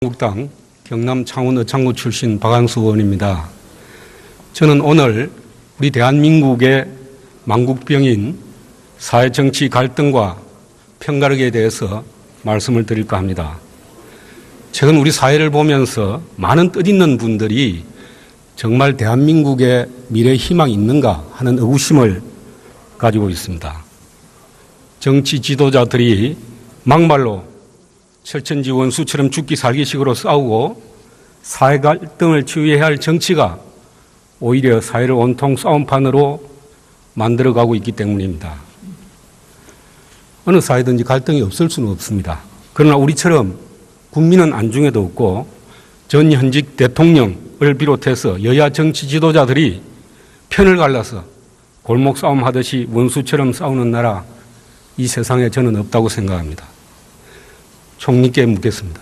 한국당 경남 창원 의창구 출신 박한수 의원입니다. 저는 오늘 우리 대한민국의 망국병인 사회정치 갈등과 편가르기에 대해서 말씀을 드릴까 합니다. 최근 우리 사회를 보면서 많은 뜻있는 분들이 정말 대한민국의 미래 희망이 있는가 하는 의구심을 가지고 있습니다. 정치 지도자들이 막말로 철천지 원수처럼 죽기 살기식으로 싸우고 사회 갈등을 치유해야 할 정치가 오히려 사회를 온통 싸움판으로 만들어가고 있기 때문입니다. 어느 사회든지 갈등이 없을 수는 없습니다. 그러나 우리처럼 국민은 안중에도 없고 전 현직 대통령을 비롯해서 여야 정치 지도자들이 편을 갈라서 골목 싸움하듯이 원수처럼 싸우는 나라, 이 세상에 저는 없다고 생각합니다. 총리께 묻겠습니다.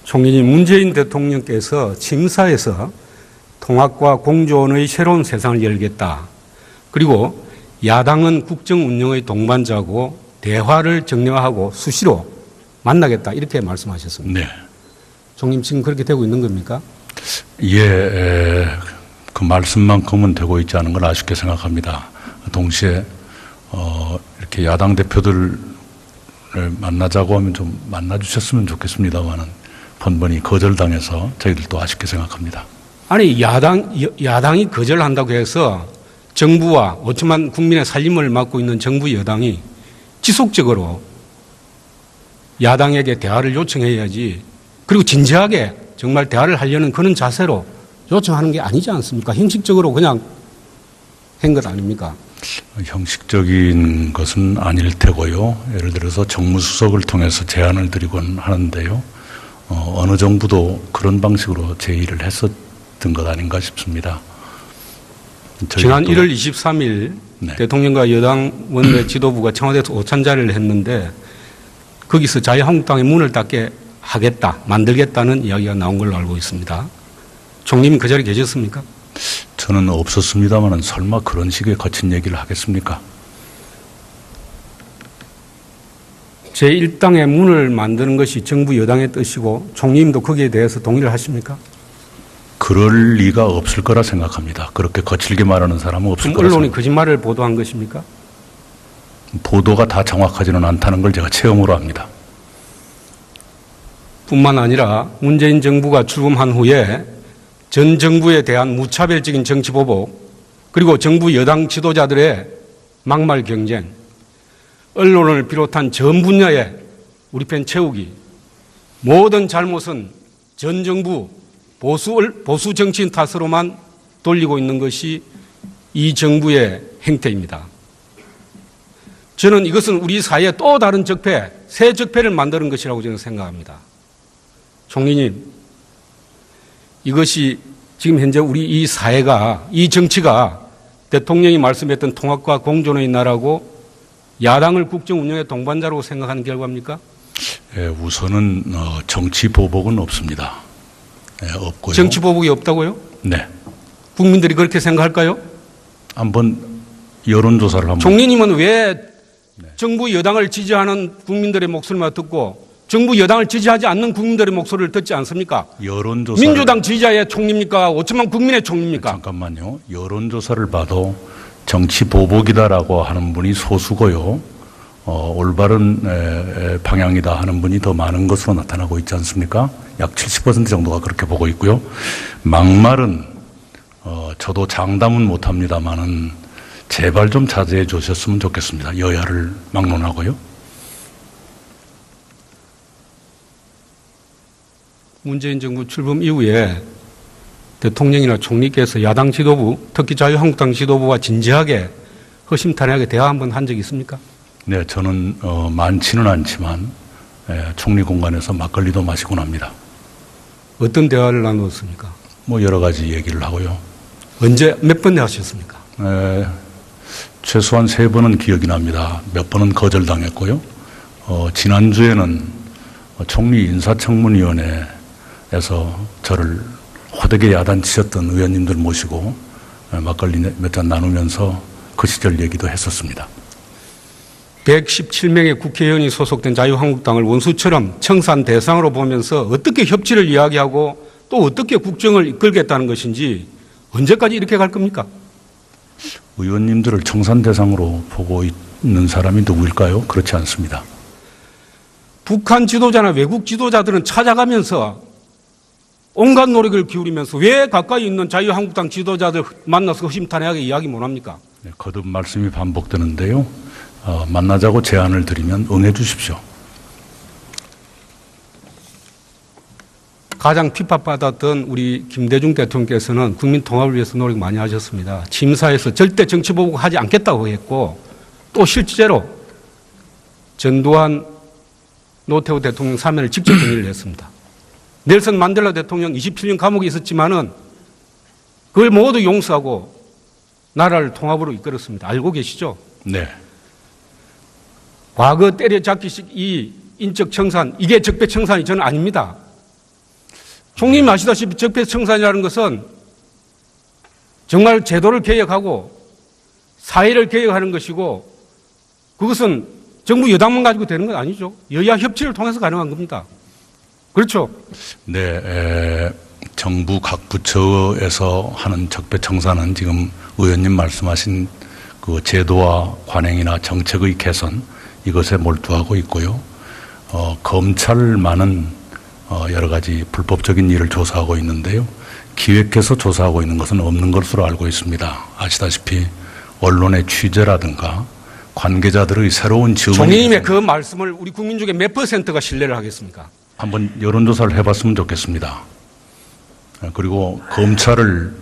총리님, 문재인 대통령께서 취임사에서 통합과 공존의 새로운 세상을 열겠다. 그리고 야당은 국정 운영의 동반자고 대화를 정례화하고 수시로 만나겠다. 이렇게 말씀하셨습니다. 네. 총리님, 지금 그렇게 되고 있는 겁니까? 예, 그 말씀만큼은 되고 있지 않은 걸 아쉽게 생각합니다. 동시에 이렇게 야당 대표들을 만나자고 하면 좀 만나주셨으면 좋겠습니다만은 번번이 거절당해서 저희들도 아쉽게 생각합니다. 아니, 야당이 거절한다고 해서 정부와 5천만 국민의 살림을 맡고 있는 정부 여당이 지속적으로 야당에게 대화를 요청해야지, 그리고 진지하게 정말 대화를 하려는 그런 자세로 요청하는 게 아니지 않습니까? 형식적으로 그냥 한 것 아닙니까? 형식적인 것은 아닐 테고요. 예를 들어서 정무수석을 통해서 제안을 드리곤 하는데요. 어느 정부도 그런 방식으로 제의를 했었던 것 아닌가 싶습니다. 지난 1월 23일 네. 대통령과 여당 원내 지도부가 청와대에서 오찬자리를 했는데 거기서 자유한국당의 문을 닫게 하겠다, 만들겠다는 이야기가 나온 걸로 알고 있습니다. 총리님 그 자리에 계셨습니까? 저는 없었습니다만 설마 그런 식의 거친 얘기를 하겠습니까? 제1당의 문을 만드는 것이 정부 여당의 뜻이고 총리님도 거기에 대해서 동의를 하십니까? 그럴 리가 없을 거라 생각합니다. 그렇게 거칠게 말하는 사람은 없을 거라 언론이 거짓말을 보도한 것입니까? 보도가 다 정확하지는 않다는 걸 제가 체험으로 압니다. 뿐만 아니라 문재인 정부가 출범한 후에 전 정부에 대한 무차별적인 정치 보복, 그리고 정부 여당 지도자들의 막말 경쟁, 언론을 비롯한 전 분야에 우리 편 채우기, 모든 잘못은 전 정부 보수 정치인 탓으로만 돌리고 있는 것이 이 정부의 행태입니다. 저는 이것은 우리 사회에 또 다른 적폐, 새 적폐를 만드는 것이라고 저는 생각합니다. 총리님, 이것이 지금 현재 우리 이 사회가, 이 정치가 대통령이 말씀했던 통합과 공존의 나라고 야당을 국정 운영의 동반자로 생각하는 결과입니까? 예, 우선은 정치 보복은 없습니다. 네, 없고요. 정치 보복이 없다고요? 네. 국민들이 그렇게 생각할까요? 한번 여론조사를 한번. 총리님은 왜 정부 여당을 지지하는 국민들의 목소리만 듣고 정부 여당을 지지하지 않는 국민들의 목소리를 듣지 않습니까? 여론조사. 민주당 지지자의 총리입니까? 5천만 국민의 총리입니까? 잠깐만요. 여론조사를 봐도 정치 보복이다라고 하는 분이 소수고요. 올바른 방향이다 하는 분이 더 많은 것으로 나타나고 있지 않습니까? 약 70% 정도가 그렇게 보고 있고요. 막말은 저도 장담은 못합니다만은 제발 좀 자제해 주셨으면 좋겠습니다. 여야를 막론하고요. 문재인 정부 출범 이후에 대통령이나 총리께서 야당 지도부, 특히 자유한국당 지도부와 진지하게 허심탄회하게 대화 한번 한 적이 있습니까? 네, 저는 많지는 않지만 총리 공간에서 막걸리도 마시곤 합니다. 어떤 대화를 나누었습니까? 뭐 여러 가지 얘기를 하고요. 언제 몇 번 하셨습니까? 최소한 3번은 기억이 납니다. 몇 번은 거절당했고요. 지난주에는 총리 인사청문위원회에서 저를 호되게 야단치셨던 의원님들 모시고 막걸리 몇 잔 나누면서 그 시절 얘기도 했었습니다. 117명의 국회의원이 소속된 자유한국당을 원수처럼 청산 대상으로 보면서 어떻게 협치를 이야기하고 또 어떻게 국정을 이끌겠다는 것인지 언제까지 이렇게 갈 겁니까? 의원님들을 청산 대상으로 보고 있는 사람이 누구일까요? 그렇지 않습니다. 북한 지도자나 외국 지도자들은 찾아가면서 온갖 노력을 기울이면서 왜 가까이 있는 자유한국당 지도자들 만나서 허심탄회하게 이야기 못합니까? 네, 거듭 말씀이 반복되는데요. 만나자고 제안을 드리면 응해 주십시오. 가장 핍박받았던 우리 김대중 대통령께서는 국민 통합을 위해서 노력 많이 하셨습니다. 취임사에서 절대 정치 보복하지 않겠다고 했고 또 실제로 전두환 노태우 대통령 사면을 직접 건의를 했습니다. 넬슨 만델라 대통령 27년 감옥에 있었지만은 그걸 모두 용서하고 나라를 통합으로 이끌었습니다. 알고 계시죠? 네. 과거 때려잡기식 이 인적 청산, 이게 적폐청산이 저는 아닙니다. 총리님 아시다시피 적폐청산이라는 것은 정말 제도를 개혁하고 사회를 개혁하는 것이고 그것은 정부 여당만 가지고 되는 건 아니죠. 여야 협치를 통해서 가능한 겁니다. 그렇죠? 네, 정부 각 부처에서 하는 적폐청산은 지금 의원님 말씀하신 그 제도와 관행이나 정책의 개선 이것에 몰두하고 있고요. 검찰만은 여러 가지 불법적인 일을 조사하고 있는데요. 기획해서 조사하고 있는 것은 없는 것으로 알고 있습니다. 아시다시피 언론의 취재라든가 관계자들의 새로운 지원이 총리님의 그 말씀을 우리 국민 중에 몇 %가 신뢰를 하겠습니까? 한번 여론조사를 해봤으면 좋겠습니다. 그리고 검찰을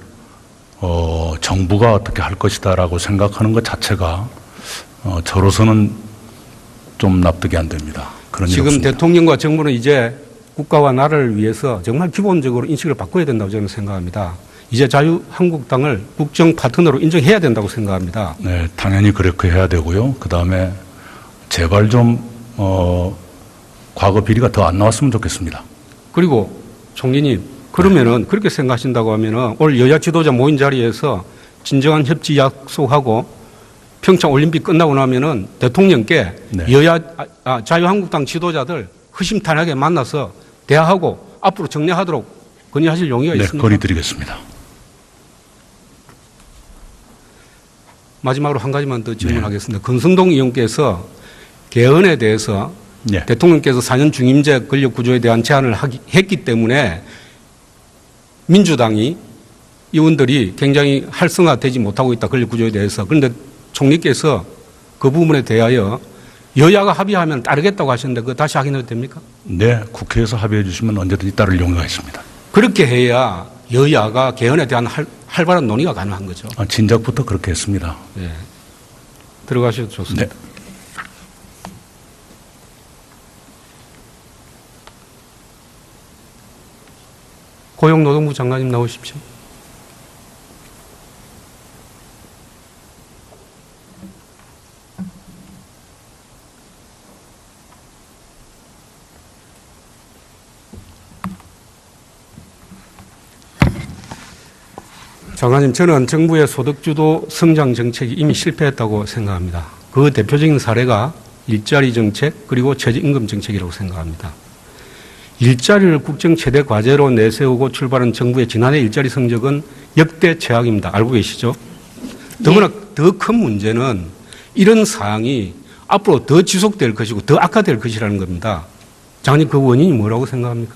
정부가 어떻게 할 것이다라고 생각하는 것 자체가 저로서는 좀 납득이 안 됩니다. 그런 일 지금 없습니다. 대통령과 정부는 이제 국가와 나라를 위해서 정말 기본적으로 인식을 바꿔야 된다고 저는 생각합니다. 이제 자유한국당을 국정 파트너로 인정해야 된다고 생각합니다. 네, 당연히 그렇게 해야 되고요. 그 다음에 제발 좀 과거 비리가 더 안 나왔으면 좋겠습니다. 그리고 총리님, 그러면은 그렇게 생각하신다고 하면은 올 여야 지도자 모인 자리에서 진정한 협치 약속하고 평창 올림픽 끝나고 나면은 대통령께 네. 자유한국당 지도자들 허심탄회하게 만나서 대화하고 앞으로 정리하도록 건의하실 용의가 네, 있습니다. 건의드리겠습니다. 마지막으로 한 가지만 더 질문하겠습니다. 권성동 의원께서 개헌에 대해서 네. 대통령께서 4년 중임제 권력 구조에 대한 제안을 했기 때문에 민주당이 의원들이 굉장히 활성화되지 못하고 있다. 권력 구조에 대해서. 그런데 총리께서 그 부분에 대하여 여야가 합의하면 따르겠다고 하셨는데 그거 다시 확인해도 됩니까? 네, 국회에서 합의해 주시면 언제든지 따를 용의가 있습니다. 그렇게 해야 여야가 개헌에 대한 활발한 논의가 가능한 거죠. 진작부터 그렇게 했습니다. 네. 들어가셔도 좋습니다. 네. 고용노동부 장관님 나오십시오. 장관님, 저는 정부의 소득주도 성장 정책이 이미 실패했다고 생각합니다. 그 대표적인 사례가 일자리 정책 그리고 최저임금 정책이라고 생각합니다. 일자리를 국정 최대 과제로 내세우고 출발한 정부의 지난해 일자리 성적은 역대 최악입니다. 알고 계시죠? 더구나 더 큰 문제는 이런 사항이 앞으로 더 지속될 것이고 더 악화될 것이라는 겁니다. 장관님, 그 원인이 뭐라고 생각합니까?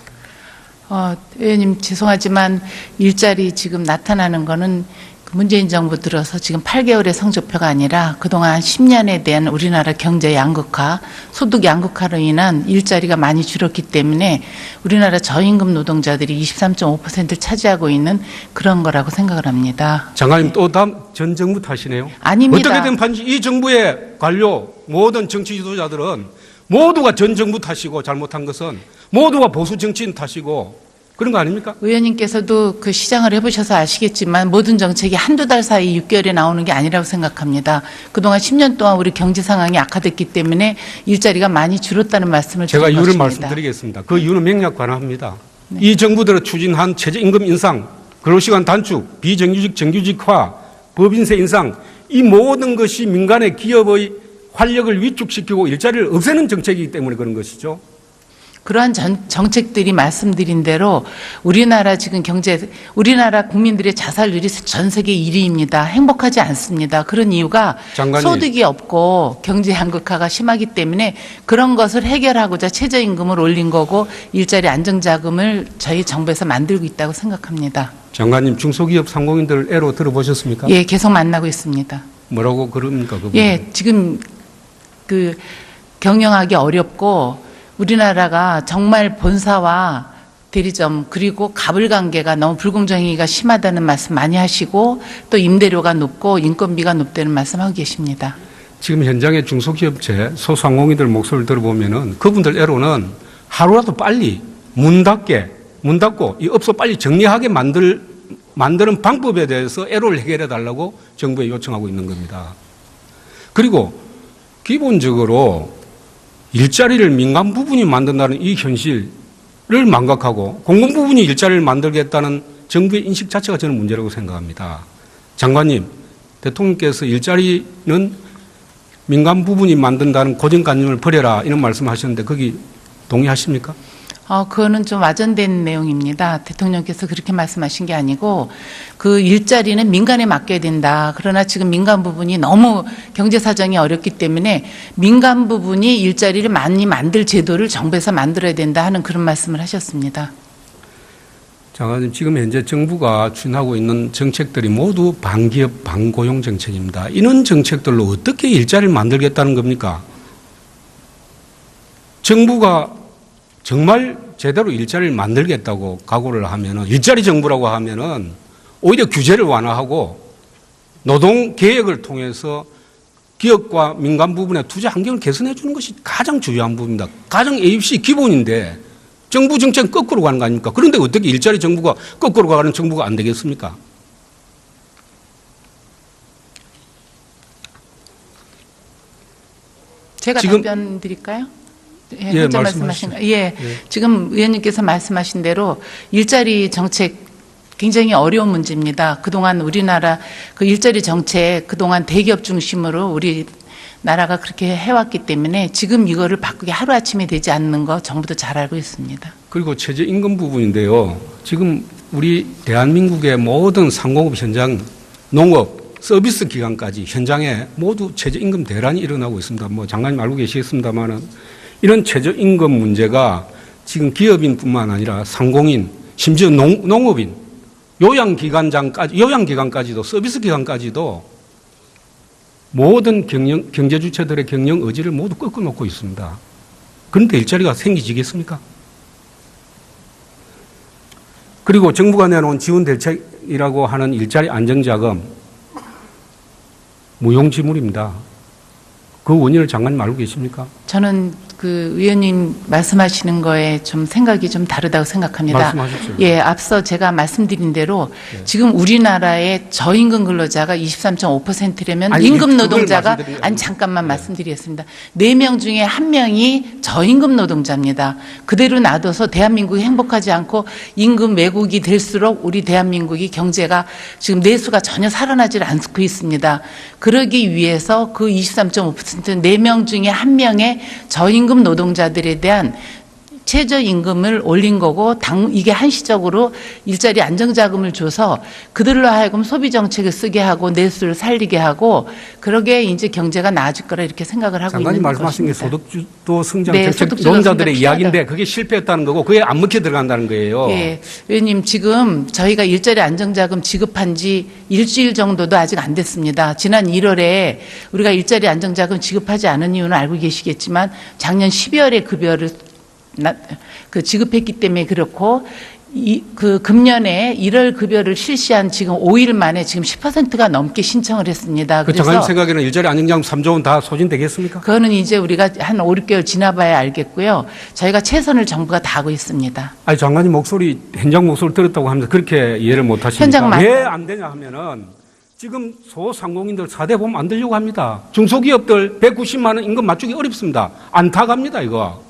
의원님 죄송하지만 일자리 지금 나타나는 거는 문재인 정부 들어서 지금 8개월의 성적표가 아니라 그동안 10년에 대한 우리나라 경제 양극화, 소득 양극화로 인한 일자리가 많이 줄었기 때문에 우리나라 저임금 노동자들이 23.5%를 차지하고 있는 그런 거라고 생각을 합니다. 장관님, 또 다음 전 정부 탓이네요. 아닙니다. 어떻게든 반드시 이 정부의 관료 모든 정치 지도자들은 모두가 전 정부 탓이고 잘못한 것은 모두가 보수 정치인 탓이고 그런 거 아닙니까? 의원님께서도 그 시장을 해보셔서 아시겠지만 모든 정책이 한두 달 사이 6개월에 나오는 게 아니라고 생각합니다. 그동안 10년 동안 우리 경제 상황이 악화됐기 때문에 일자리가 많이 줄었다는 말씀을 제가 드린 이유를 것입니다. 말씀드리겠습니다. 그 이유는 명약관화합니다. 이 정부들이 추진한 최저임금 인상, 근로시간 단축, 비정규직 정규직화, 법인세 인상, 이 모든 것이 민간의 기업의 활력을 위축시키고 일자리를 없애는 정책이기 때문에 그런 것이죠. 그러한 정책들이 말씀드린 대로 우리나라 지금 우리나라 국민들의 자살률이 전 세계 1위입니다. 행복하지 않습니다. 그런 이유가 장관님. 소득이 없고 경제 양극화가 심하기 때문에 그런 것을 해결하고자 최저임금을 올린 거고 일자리 안정자금을 저희 정부에서 만들고 있다고 생각합니다. 장관님, 중소기업 상공인들 애로 들어보셨습니까? 예, 계속 만나고 있습니다. 뭐라고 그럽니까? 그분? 예, 지금 그 경영하기 어렵고 우리나라가 정말 본사와 대리점 그리고 가불관계가 너무 불공정행위가 심하다는 말씀 많이 하시고 또 임대료가 높고 인건비가 높다는 말씀하고 계십니다. 지금 현장의 중소기업체 소상공인들 목소리를 들어보면은 그분들 애로는 하루라도 빨리 문 닫고 이 업소 빨리 정리하게 만드는 방법에 대해서 애로를 해결해 달라고 정부에 요청하고 있는 겁니다. 그리고 기본적으로 일자리를 민간 부분이 만든다는 이 현실을 망각하고 공공 부분이 일자리를 만들겠다는 정부의 인식 자체가 저는 문제라고 생각합니다. 장관님, 대통령께서 일자리는 민간 부분이 만든다는 고정관념을 버려라 이런 말씀하셨는데 거기 동의하십니까? 그거는 좀 와전된 내용입니다. 대통령께서 그렇게 말씀하신 게 아니고 그 일자리는 민간에 맡겨야 된다. 그러나 지금 민간 부분이 너무 경제 사정이 어렵기 때문에 민간 부분이 일자리를 많이 만들 제도를 정부에서 만들어야 된다 하는 그런 말씀을 하셨습니다. 장관님, 지금 현재 정부가 추진하고 있는 정책들이 모두 반기업, 반고용 정책입니다. 이런 정책들로 어떻게 일자리를 만들겠다는 겁니까? 정부가 정말 제대로 일자리를 만들겠다고 각오를 하면은 일자리 정부라고 하면은 오히려 규제를 완화하고 노동 개혁을 통해서 기업과 민간 부분의 투자 환경을 개선해 주는 것이 가장 중요한 부분입니다. 가장 ABC 기본인데 정부 정책은 거꾸로 가는 거 아닙니까? 그런데 어떻게 일자리 정부가 거꾸로 가는 정부가 안 되겠습니까? 제가 지금 답변 드릴까요? 예, 혼자 말씀하시죠. 지금 의원님께서 말씀하신 대로 일자리 정책 굉장히 어려운 문제입니다. 그동안 우리나라 그 일자리 정책 그동안 대기업 중심으로 우리 나라가 그렇게 해왔기 때문에 지금 이거를 바꾸기 하루아침에 되지 않는 거 정부도 잘 알고 있습니다. 그리고 최저임금 부분인데요. 지금 우리 대한민국의 모든 상공업 현장, 농업, 서비스 기관까지 현장에 모두 최저임금 대란이 일어나고 있습니다. 뭐 장관님 알고 계시겠습니다만은 이런 최저임금 문제가 지금 기업인뿐만 아니라 상공인, 심지어 농업인, 요양기관까지도 서비스 기관까지도 모든 경제 주체들의 경영 의지를 모두 꺾어놓고 있습니다. 그런데 일자리가 생기지겠습니까? 그리고 정부가 내놓은 지원 대책이라고 하는 일자리 안정자금 무용지물입니다. 그 원인을 장관님 알고 계십니까? 저는 그 의원님 말씀하시는 거에 좀 생각이 좀 다르다고 생각합니다. 말씀하십시오. 예, 앞서 제가 말씀드린 대로 지금 우리나라의 저임금 근로자가 23.5%라면 아니, 임금 그걸 노동자가 말씀드린 게 아니고. 잠깐만 말씀드리겠습니다. 4명 중에 1명이 저임금 노동자입니다. 그대로 놔둬서 대한민국이 행복하지 않고 임금 왜곡이 될수록 우리 대한민국이 경제가 지금 내수가 전혀 살아나질 않고 있습니다. 그러기 위해서 그 23.5% 4명 중에 1명의 저임금 노동자들에 대한 최저임금을 올린 거고 이게 한시적으로 일자리 안정자금을 줘서 그들로 하여금 소비정책을 쓰게 하고 내수를 살리게 하고 그러게 이제 경제가 나아질 거라 이렇게 생각을 하고 있는 장관님 말씀하신 게 것입니다. 소득주도 성장 네, 정책 소득주도 논자들의 성장 이야기인데 그게 실패했다는 거고 그게 안 먹혀 들어간다는 거예요. 예, 의원님 지금 저희가 일자리 안정자금 지급한 지 일주일 정도도 아직 안 됐습니다. 지난 1월에 우리가 일자리 안정자금 지급하지 않은 이유는 알고 계시겠지만 작년 12월에 급여를 지급했기 때문에 그렇고 금년에 1월 급여를 실시한 지금 5일 만에 지금 10%가 넘게 신청을 했습니다. 그 장관님 생각에는 일자리 안정자금 3조 원 다 소진되겠습니까? 그거는 이제 우리가 한 5, 6개월 지나봐야 알겠고요. 저희가 최선을 정부가 다하고 있습니다. 아니 장관님 목소리 현장 목소리 들었다고 하면서 그렇게 이해를 못 현장 하시니까 만- 왜 안 되냐 하면은 지금 소상공인들 4대 보험 안 들려고 합니다. 중소기업들 190만 원 임금 맞추기 어렵습니다. 안타갑니다 이거.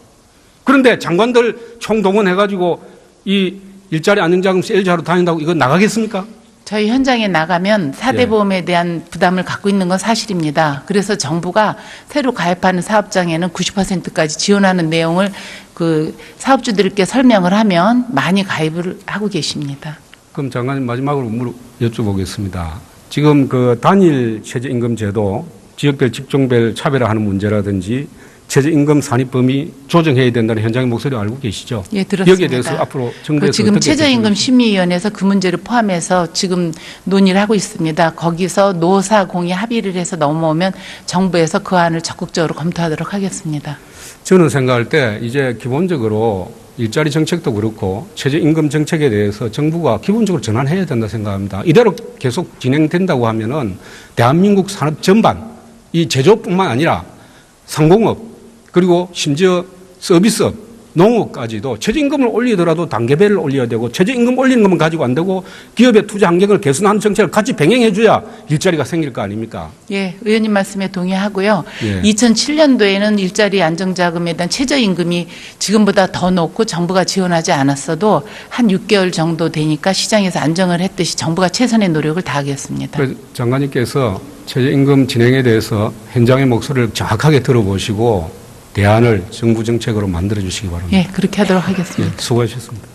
그런데 장관들 총동원해가지고 이 일자리 안정자금 세일자로 다닌다고 이거 나가겠습니까? 저희 현장에 나가면 4대 예. 보험에 대한 부담을 갖고 있는 건 사실입니다. 그래서 정부가 새로 가입하는 사업장에는 90%까지 지원하는 내용을 그 사업주들께 설명을 하면 많이 가입을 하고 계십니다. 그럼 장관님 마지막으로 여쭤보겠습니다. 지금 그 단일 최저임금 제도, 지역별 직종별 차별화하는 문제라든지 최저임금 산입 범위 조정해야 된다는 현장의 목소리 알고 계시죠? 예, 들었습니다. 여기에 대해서 앞으로 정부에서 지금 어떻게 최저임금 대처하실지. 심의위원회에서 그 문제를 포함해서 지금 논의를 하고 있습니다. 거기서 노사공이 합의를 해서 넘어오면 정부에서 그 안을 적극적으로 검토하도록 하겠습니다. 저는 생각할 때 이제 기본적으로 일자리 정책도 그렇고 최저임금 정책에 대해서 정부가 기본적으로 전환해야 된다 생각합니다. 이대로 계속 진행된다고 하면은 대한민국 산업 전반, 이 제조뿐만 아니라 상공업 그리고 심지어 서비스업, 농업까지도 최저임금을 올리더라도 단계별을 올려야 되고 최저임금 올리는 것만 가지고 안 되고 기업의 투자 환경을 개선하는 정책을 같이 병행해 줘야 일자리가 생길 거 아닙니까? 예, 의원님 말씀에 동의하고요. 예. 2007년도에는 일자리 안정자금에 대한 최저임금이 지금보다 더 높고 정부가 지원하지 않았어도 한 6개월 정도 되니까 시장에서 안정을 했듯이 정부가 최선의 노력을 다하겠습니다. 그래서 장관님께서 최저임금 진행에 대해서 현장의 목소리를 정확하게 들어보시고 대안을 정부 정책으로 만들어 주시기 바랍니다. 예, 그렇게 하도록 하겠습니다. 예, 수고하셨습니다.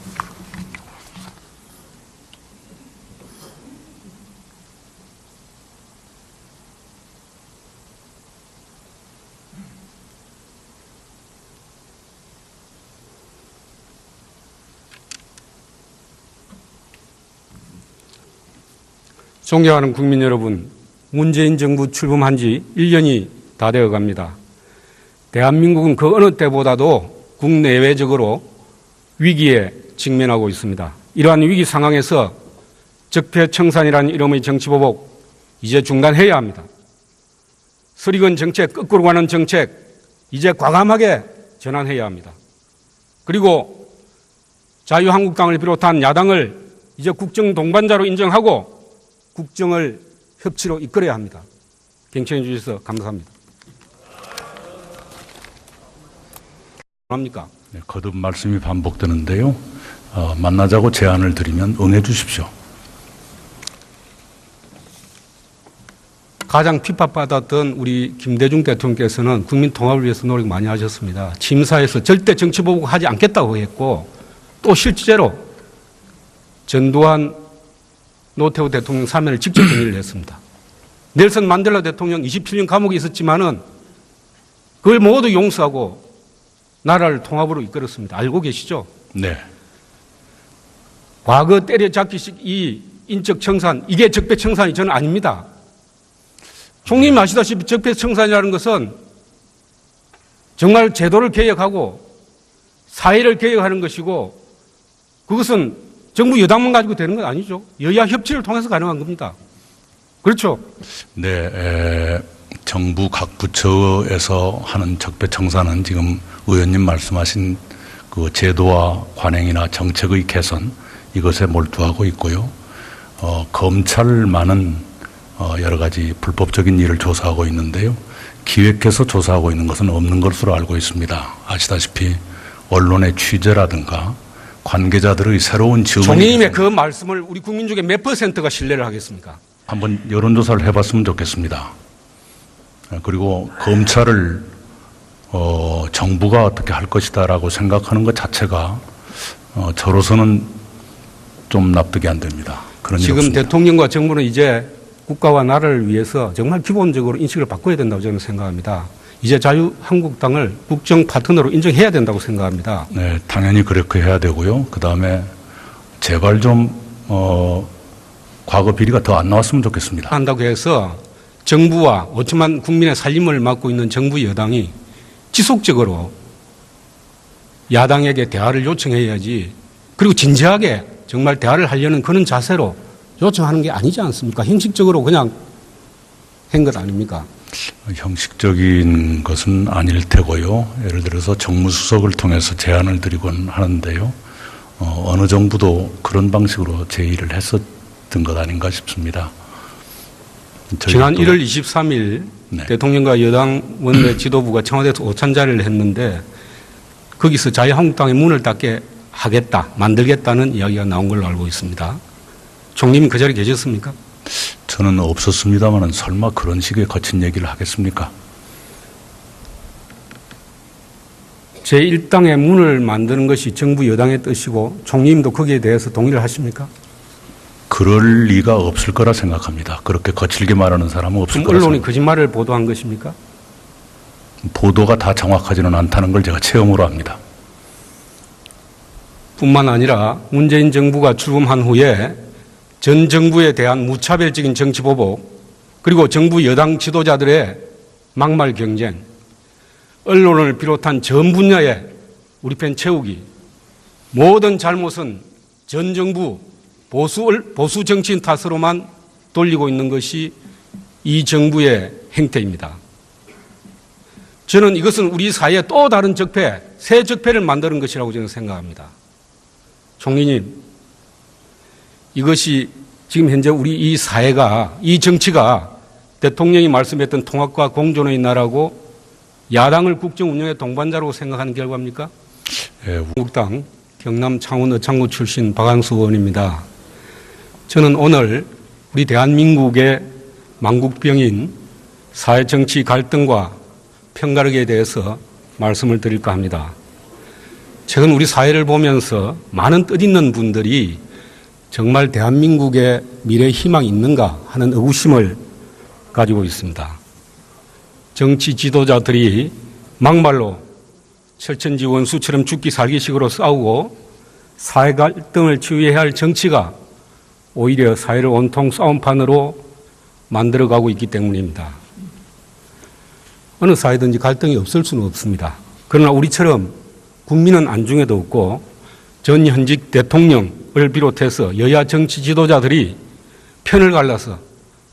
존경하는 국민 여러분, 문재인 정부 출범한 지 1년이 다 되어 갑니다. 대한민국은 그 어느 때보다도 국내외적으로 위기에 직면하고 있습니다. 이러한 위기 상황에서 적폐청산이라는 이름의 정치보복 이제 중단해야 합니다. 서리건 정책, 거꾸로 가는 정책 이제 과감하게 전환해야 합니다. 그리고 자유한국당을 비롯한 야당을 이제 국정 동반자로 인정하고 국정을 협치로 이끌어야 합니다. 경청해 주셔서 감사합니다. 합니까? 네, 거듭 말씀이 반복되는데요. 만나자고 제안을 드리면 응해 주십시오. 가장 핍박받았던 우리 김대중 대통령께서는 국민 통합을 위해서 노력 많이 하셨습니다. 취임사에서 절대 정치 보복하지 않겠다고 했고 또 실제로 전두환 노태우 대통령 사면을 직접 건의를 했습니다. 넬슨 만델라 대통령 27년 감옥에 있었지만은 그걸 모두 용서하고 나라를 통합으로 이끌었습니다. 알고 계시죠? 네. 과거 때려잡기식 이 인적 청산, 이게 적폐 청산이 저는 아닙니다. 총리님 아시다시피 적폐 청산이라는 것은 정말 제도를 개혁하고 사회를 개혁하는 것이고 그것은 정부 여당만 가지고 되는 건 아니죠. 여야 협치를 통해서 가능한 겁니다. 그렇죠? 네, 정부 각 부처에서 하는 적폐청산은 지금 의원님 말씀하신 그 제도와 관행이나 정책의 개선 이것에 몰두하고 있고요. 검찰만은 여러 가지 불법적인 일을 조사하고 있는데요. 기획해서 조사하고 있는 것은 없는 것으로 알고 있습니다. 아시다시피 언론의 취재라든가 관계자들의 새로운 증언이 총리님의 그 말씀을 우리 국민 중에 몇 %가 신뢰를 하겠습니까? 한번 여론조사를 해봤으면 좋겠습니다. 그리고 검찰을 정부가 어떻게 할 것이다라고 생각하는 것 자체가 저로서는 좀 납득이 안 됩니다. 그런 일 지금 없습니다. 대통령과 정부는 이제 국가와 나라를 위해서 정말 기본적으로 인식을 바꿔야 된다고 저는 생각합니다. 이제 자유한국당을 국정 파트너로 인정해야 된다고 생각합니다. 네, 당연히 그렇게 해야 되고요. 그 다음에 제발 좀 과거 비리가 더 안 나왔으면 좋겠습니다. 한다고 해서 정부와 5천만 국민의 살림을 맡고 있는 정부 여당이 지속적으로 야당에게 대화를 요청해야지 그리고 진지하게 정말 대화를 하려는 그런 자세로 요청하는 게 아니지 않습니까? 형식적으로 그냥 한 것 아닙니까? 형식적인 것은 아닐 테고요. 예를 들어서 정무수석을 통해서 제안을 드리곤 하는데요. 어느 정부도 그런 방식으로 제의를 했었던 것 아닌가 싶습니다. 지난 1월 23일 네. 대통령과 여당 원내 지도부가 청와대에서 오찬자리를 했는데 거기서 자유한국당의 문을 닫게 하겠다, 만들겠다는 이야기가 나온 걸로 알고 있습니다. 총리님 그 자리에 계셨습니까? 저는 없었습니다만 설마 그런 식의 거친 얘기를 하겠습니까? 제1당의 문을 만드는 것이 정부 여당의 뜻이고 총리님도 거기에 대해서 동의를 하십니까? 그럴 리가 없을 거라 생각합니다. 그렇게 거칠게 말하는 사람은 없을 그럼 거라 언론이 생각합니다. 거짓말을 보도한 것입니까? 보도가 다 정확하지는 않다는 걸 제가 체험으로 압니다. 뿐만 아니라 문재인 정부가 출범한 후에 전 정부에 대한 무차별적인 정치 보복, 그리고 정부 여당 지도자들의 막말 경쟁, 언론을 비롯한 전 분야에 우리 편 채우기, 모든 잘못은 전 정부 보수 정치인 탓으로만 돌리고 있는 것이 이 정부의 행태입니다. 저는 이것은 우리 사회에 또 다른 적폐, 새 적폐를 만드는 것이라고 저는 생각합니다. 총리님, 이것이 지금 현재 우리 이 사회가, 이 정치가 대통령이 말씀했던 통합과 공존의 나라고 야당을 국정 운영의 동반자로 생각하는 결과입니까? 한국당 경남 창원 의창구 출신 박항수 의원입니다. 저는 오늘 우리 대한민국의 망국병인 사회정치 갈등과 편가르기에 대해서 말씀을 드릴까 합니다. 최근 우리 사회를 보면서 많은 뜻있는 분들이 정말 대한민국의 미래 희망이 있는가 하는 의구심을 가지고 있습니다. 정치 지도자들이 막말로 철천지 원수처럼 죽기 살기식으로 싸우고 사회 갈등을 치유해야 할 정치가 오히려 사회를 온통 싸움판으로 만들어가고 있기 때문입니다. 어느 사회든지 갈등이 없을 수는 없습니다. 그러나 우리처럼 국민은 안중에도 없고 전 현직 대통령을 비롯해서 여야 정치 지도자들이 편을 갈라서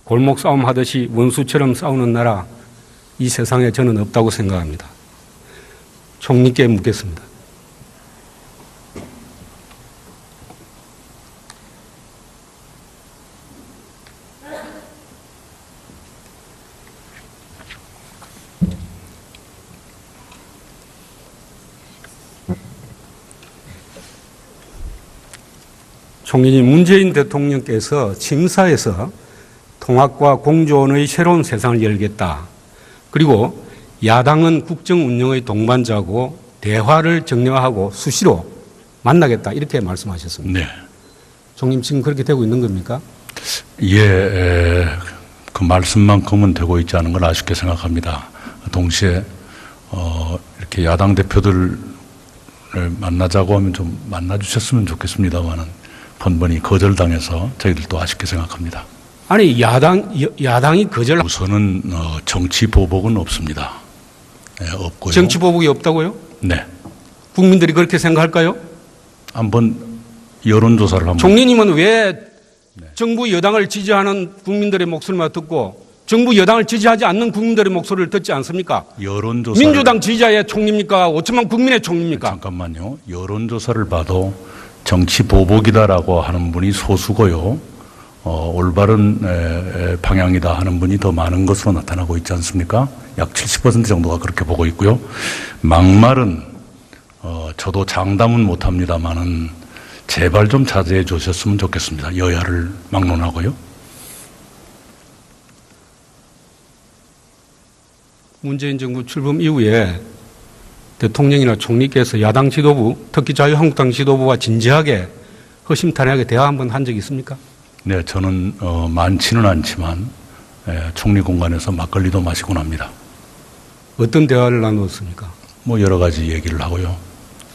골목 싸움 하듯이 원수처럼 싸우는 나라, 이 세상에 저는 없다고 생각합니다. 총리께 묻겠습니다. 총리님, 문재인 대통령께서 취임사에서 통합과 공존의 새로운 세상을 열겠다. 그리고 야당은 국정 운영의 동반자고 대화를 정량하고 수시로 만나겠다. 이렇게 말씀하셨습니다. 네. 총리님, 지금 그렇게 되고 있는 겁니까? 예, 그 말씀만큼은 되고 있지 않은 걸 아쉽게 생각합니다. 동시에 이렇게 야당 대표들을 만나자고 하면 좀 만나주셨으면 좋겠습니다만은 번번이 거절당해서 저희들도 아쉽게 생각합니다. 아니, 야당이 거절. 우선은 정치 보복은 없습니다. 네, 없고요. 정치 보복이 없다고요? 네. 국민들이 그렇게 생각할까요? 한번 여론조사를 한번. 총리님은 왜 정부 여당을 지지하는 국민들의 목소리만 듣고 정부 여당을 지지하지 않는 국민들의 목소리를 듣지 않습니까? 여론조사. 민주당 지지자의 총리입니까? 5천만 국민의 총리입니까? 잠깐만요. 여론조사를 봐도 정치 보복이다라고 하는 분이 소수고요. 올바른 방향이다 하는 분이 더 많은 것으로 나타나고 있지 않습니까? 약 70% 정도가 그렇게 보고 있고요. 막말은 저도 장담은 못합니다만은 제발 좀 자제해 주셨으면 좋겠습니다. 여야를 막론하고요. 문재인 정부 출범 이후에 대통령이나 총리께서 야당 지도부, 특히 자유한국당 지도부와 진지하게 허심탄회하게 대화 한번 한 적이 있습니까? 네, 저는 많지는 않지만 총리 공간에서 막걸리도 마시곤 합니다. 어떤 대화를 나누었습니까? 뭐 여러 가지 얘기를 하고요.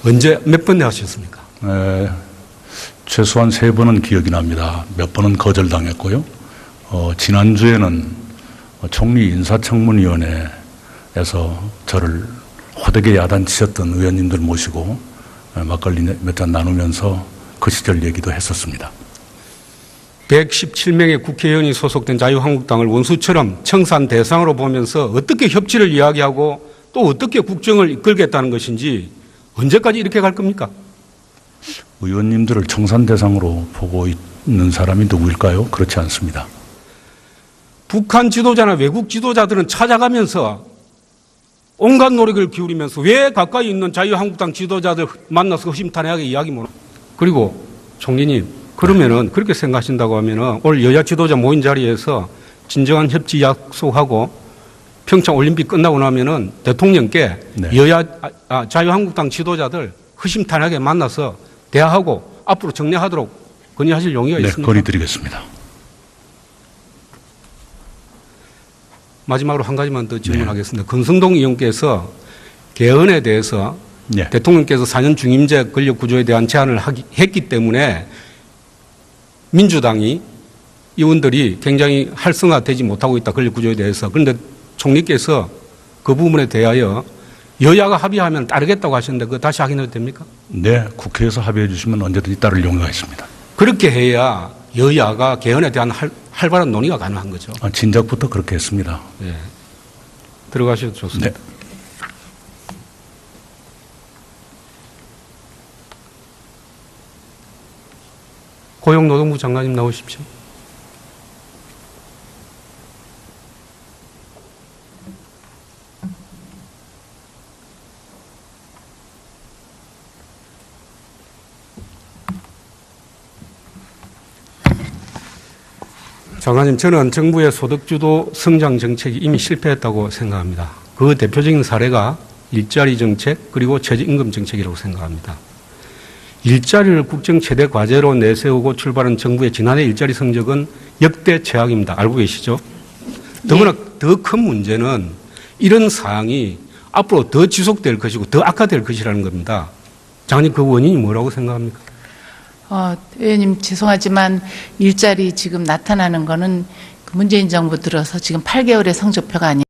언제 몇 번 하셨습니까? 최소한 3번은 기억이 납니다. 몇 번은 거절당했고요. 지난주에는 총리 인사청문위원회에서 저를 호되게 야단치셨던 의원님들 모시고 막걸리 몇 잔 나누면서 그 시절 얘기도 했었습니다. 117명의 국회의원이 소속된 자유한국당을 원수처럼 청산 대상으로 보면서 어떻게 협치를 이야기하고 또 어떻게 국정을 이끌겠다는 것인지 언제까지 이렇게 갈 겁니까? 의원님들을 청산 대상으로 보고 있는 사람이 누구일까요? 그렇지 않습니다. 북한 지도자나 외국 지도자들은 찾아가면서 온갖 노력을 기울이면서 왜 가까이 있는 자유한국당 지도자들 만나서 허심탄회하게 이야기 못. 그리고 총리님, 그러면은 그렇게 생각하신다고 하면은 오늘 여야 지도자 모인 자리에서 진정한 협치 약속하고 평창 올림픽 끝나고 나면은 대통령께 네. 여야 자유한국당 지도자들 허심탄회하게 만나서 대화하고 앞으로 정리하도록 건의하실 용의가 네, 있습니까? 건의드리겠습니다. 마지막으로 한 가지만 더 질문하겠습니다. 권성동 의원께서 개헌에 대해서 네. 대통령께서 4년 중임제 권력 구조에 대한 제안을 했기 때문에 민주당이 의원들이 굉장히 활성화되지 못하고 있다. 권력 구조에 대해서. 그런데 총리께서 그 부분에 대하여 여야가 합의하면 따르겠다고 하셨는데 그거 다시 확인해도 됩니까? 네, 국회에서 합의해 주시면 언제든지 따를 용의가 있습니다. 그렇게 해야 여야가 개헌에 대한 활발한 논의가 가능한 거죠. 진작부터 그렇게 했습니다. 예. 들어가셔도 좋습니다. 네. 고용노동부 장관님 나오십시오. 장관님, 저는 정부의 소득주도 성장 정책이 이미 실패했다고 생각합니다. 그 대표적인 사례가 일자리 정책 그리고 최저임금 정책이라고 생각합니다. 일자리를 국정 최대 과제로 내세우고 출발한 정부의 지난해 일자리 성적은 역대 최악입니다. 알고 계시죠? 더구나 더 큰 문제는 이런 사항이 앞으로 더 지속될 것이고 더 악화될 것이라는 겁니다. 장관님, 그 원인이 뭐라고 생각합니까? 의원님 죄송하지만 일자리 지금 나타나는 거는 그 문재인 정부 들어서 지금 8개월의 성적표가 아니라